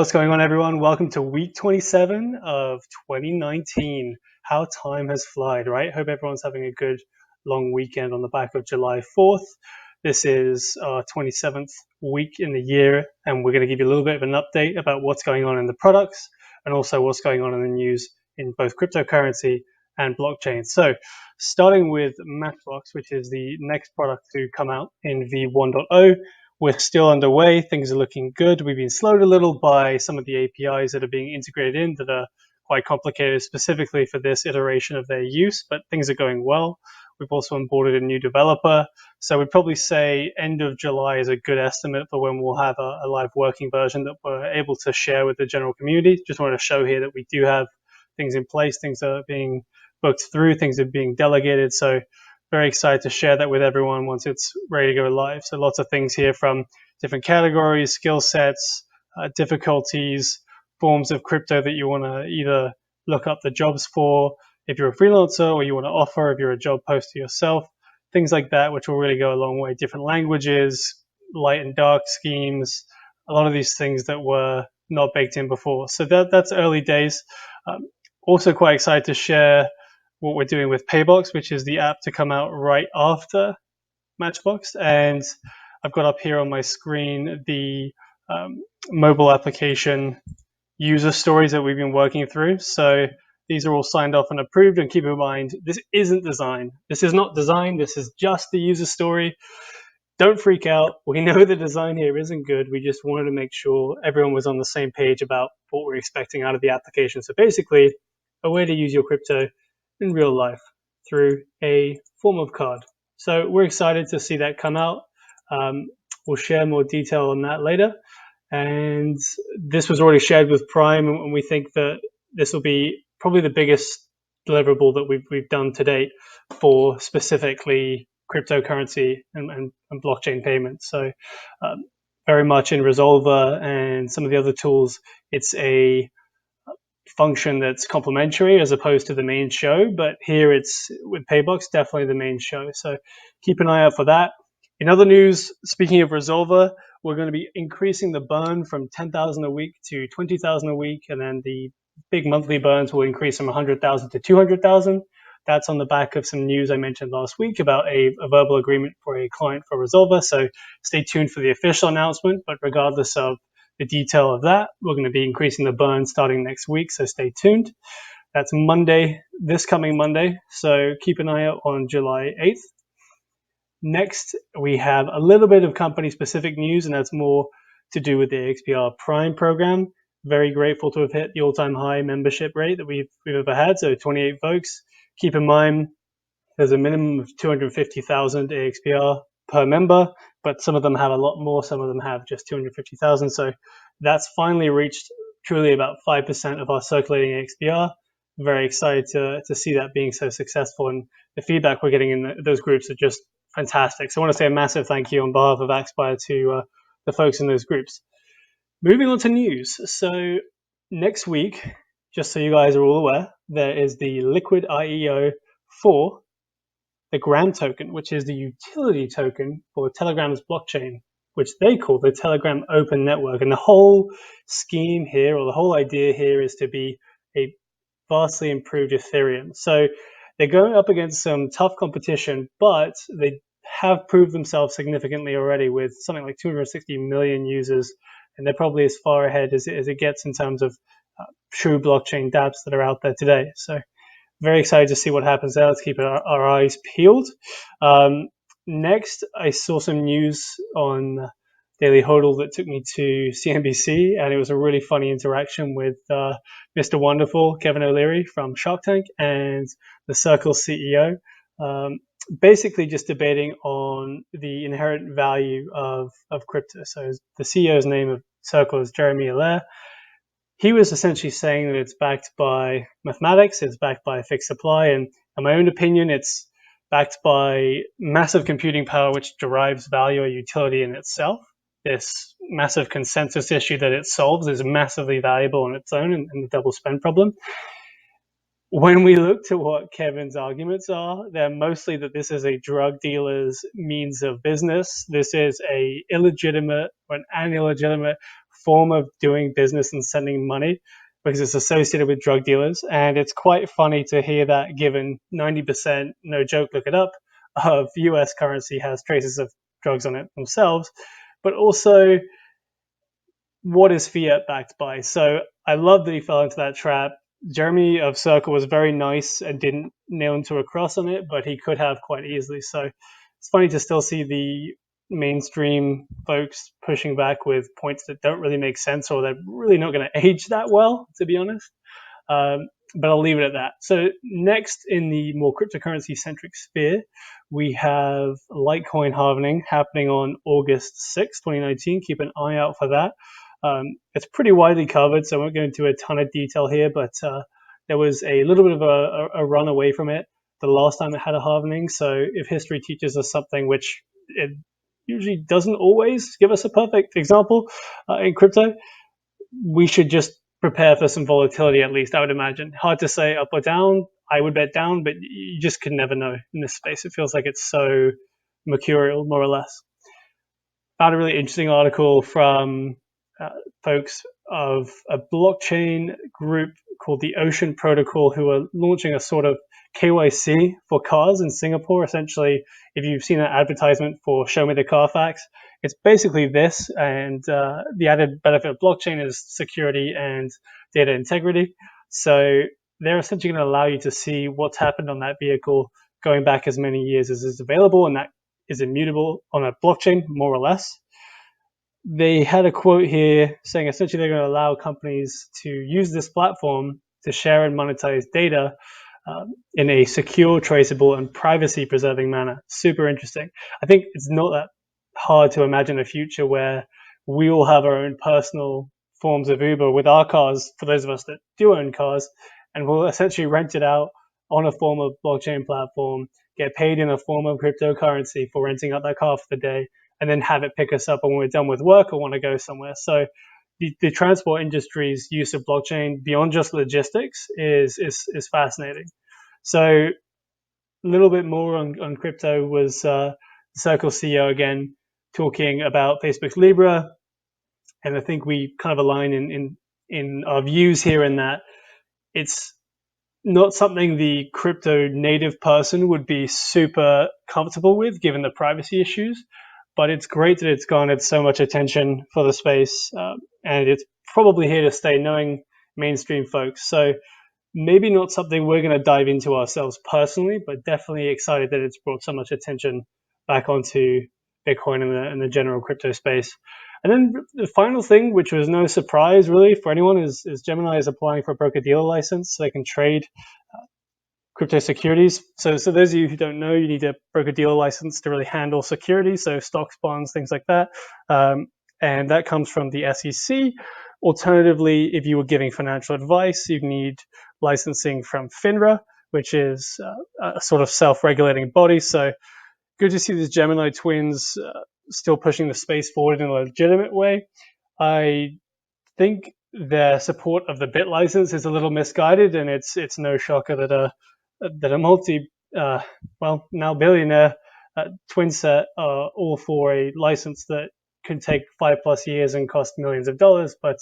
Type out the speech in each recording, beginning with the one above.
What's going on, everyone? Welcome to week 27 of 2019. How time has flown, right? Hope everyone's having a good long weekend on the back of July 4th. This is our 27th week in the year, and we're going to give you a little bit of an update about what's going on in the products and also what's going on in the news in both cryptocurrency and blockchain. So starting with MatchBX, which is the next product to come out in V1.0. We're still underway. Things are looking good. We've been slowed a little by some of the APIs that are being integrated in that are quite complicated specifically for this iteration of their use, but things are going well. We've also onboarded a new developer. So we'd probably say end of July is a good estimate for when we'll have a live working version that we're able to share with the general community. Just wanted to show here that we do have things in place. Things are being booked through. Things are being delegated. So very excited to share that with everyone once it's ready to go live. So lots of things here from different categories, skill sets, difficulties, forms of crypto that you want to either look up the jobs for if you're a freelancer or you want to offer if you're a job poster yourself, things like that, which will really go a long way. Different languages, light and dark schemes, a lot of these things that were not baked in before. So that's early days. Also quite excited to share what we're doing with PayBX, which is the app to come out right after MatchBX. And I've got up here on my screen the mobile application user stories that we've been working through. So these are all signed off and approved. And keep in mind, this isn't design. This is not design. This is just the user story. Don't freak out. We know the design here isn't good. We just wanted to make sure everyone was on the same page about what we're expecting out of the application. So basically, a way to use your crypto in real life through a form of card. So we're excited to see that come out. We'll share more detail on that later. And this was already shared with Prime, and we think that this will be probably the biggest deliverable that we've done to date for specifically cryptocurrency and blockchain payments. So very much in Resolvr and some of the other tools, it's a function that's complementary as opposed to the main show, but here it's with PayBX definitely the main show. So keep an eye out for that. In other news, speaking of Resolvr, we're going to be increasing the burn from 10,000 a week to 20,000 a week, and then the big monthly burns will increase from 100,000 to 200,000. That's on the back of some news I mentioned last week about a verbal agreement for a client for Resolvr. So stay tuned for the official announcement, but regardless of the detail of that, we're going to be increasing the burn starting next week, so stay tuned. That's Monday, this coming Monday, so keep an eye out on July 8th. Next, we have a little bit of company-specific news, and that's more to do with the aXpire Prime program. Very grateful to have hit the all-time high membership rate that we've ever had, so 28 folks. Keep in mind, there's a minimum of 250,000 aXpire per member, but some of them have a lot more, some of them have just 250,000. So that's finally reached truly about 5% of our circulating aXpire. Very excited to see that being so successful, and the feedback we're getting in those groups are just fantastic. So I want to say a massive thank you on behalf of aXpire to the folks in those groups. Moving on to news. So next week, just so you guys are all aware, there is the liquid IEO for the Gram token, which is the utility token for Telegram's blockchain, which they call the Telegram Open Network. And the whole scheme here, or the whole idea here, is to be a vastly improved Ethereum. So they're going up against some tough competition, but they have proved themselves significantly already with something like 260 million users, and they're probably as far ahead as it gets in terms of true blockchain dapps that are out there today. So very excited to see what happens there. Let's keep our eyes peeled. Next, I saw some news on Daily Hodl that took me to CNBC, and it was a really funny interaction with Mr. Wonderful, Kevin O'Leary from Shark Tank, and the Circle CEO, basically just debating on the inherent value of crypto. So the CEO's name of Circle is Jeremy Allaire. He was essentially saying that it's backed by mathematics, it's backed by fixed supply, and in my own opinion, it's backed by massive computing power, which derives value or utility in itself. This massive consensus issue that it solves is massively valuable on its own in the double spend problem. When we look to what Kevin's arguments are, they're mostly that this is a drug dealer's means of business. This is an illegitimate form of doing business and sending money because it's associated with drug dealers. And it's quite funny to hear that, given 90%, no joke, look it up, of US currency has traces of drugs on it themselves. But also, what is fiat backed by? So I love that he fell into that trap. Jeremy of Circle was very nice and didn't nail him to a cross on it, but he could have quite easily. So it's funny to still see the mainstream folks pushing back with points that don't really make sense, or they're really not going to age that well, to be honest. But I'll leave it at that. So next, in the more cryptocurrency-centric sphere, we have Litecoin halvening happening on August 6, 2019. Keep an eye out for that. It's pretty widely covered, so I won't go into a ton of detail here, but there was a little bit of a run away from it the last time it had a halvening. So if history teaches us something, which it usually doesn't always give us a perfect example in crypto, we should just prepare for some volatility, at least, I would imagine. Hard to say up or down. I would bet down, but you just could never know in this space. It feels like it's so mercurial, more or less. Found a really interesting article from folks of a blockchain group called the Ocean Protocol, who are launching a sort of KYC for cars in Singapore. Essentially, if you've seen an advertisement for Show Me the Carfax, it's basically this, and the added benefit of blockchain is security and data integrity. So they're essentially going to allow you to see what's happened on that vehicle going back as many years as is available, and that is immutable on a blockchain, more or less. They had a quote here saying essentially they're going to allow companies to use this platform to share and monetize data in a secure, traceable, and privacy-preserving manner. Super interesting. I think it's not that hard to imagine a future where we all have our own personal forms of Uber with our cars, for those of us that do own cars, and we'll essentially rent it out on a form of blockchain platform, get paid in a form of cryptocurrency for renting out that car for the day, and then have it pick us up when we're done with work or want to go somewhere. So the transport industry's use of blockchain beyond just logistics is fascinating. So a little bit more on crypto was Circle CEO again talking about Facebook's Libra, and I think we kind of align in our views here in that it's not something the crypto native person would be super comfortable with, given the privacy issues. But it's great that it's garnered so much attention for the space, and it's probably here to stay, knowing mainstream folks. So maybe not something we're going to dive into ourselves personally, but definitely excited that it's brought so much attention back onto Bitcoin and the general crypto space. And then the final thing, which was no surprise really for anyone, is Gemini is applying for a broker-dealer license so they can trade crypto securities. So those of you who don't know, you need a broker-dealer license to really handle securities, so stocks, bonds, things like that. And that comes from the SEC. Alternatively, if you were giving financial advice, you need licensing from FINRA, which is a sort of self-regulating body. So good to see these Gemini twins still pushing the space forward in a legitimate way. I think their support of the BIT license is a little misguided, and it's no shocker that a now billionaire twin set are all for a license that can take 5+ years and cost millions of dollars. But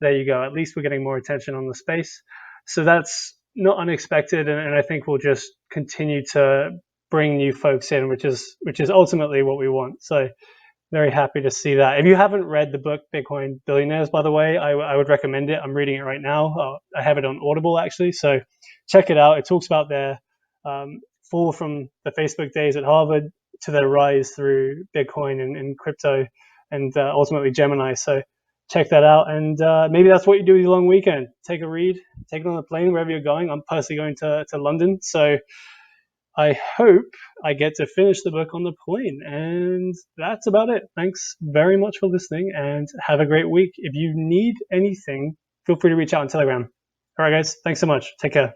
there you go. At least we're getting more attention on the space. So that's not unexpected, and I think we'll just continue to bring new folks in, which is ultimately what we want. So very happy to see that. If you haven't read the book Bitcoin Billionaires, by the way, I would recommend it. I'm reading it right now. I have it on Audible, actually. So check it out. It talks about their fall from the Facebook days at Harvard to their rise through Bitcoin and crypto and ultimately Gemini. So check that out. And maybe that's what you do with your long weekend. Take a read, take it on a plane, wherever you're going. I'm personally going to London. So I hope I get to finish the book on the plane. And that's about it. Thanks very much for listening and have a great week. If you need anything, feel free to reach out on Telegram. All right, guys. Thanks so much. Take care.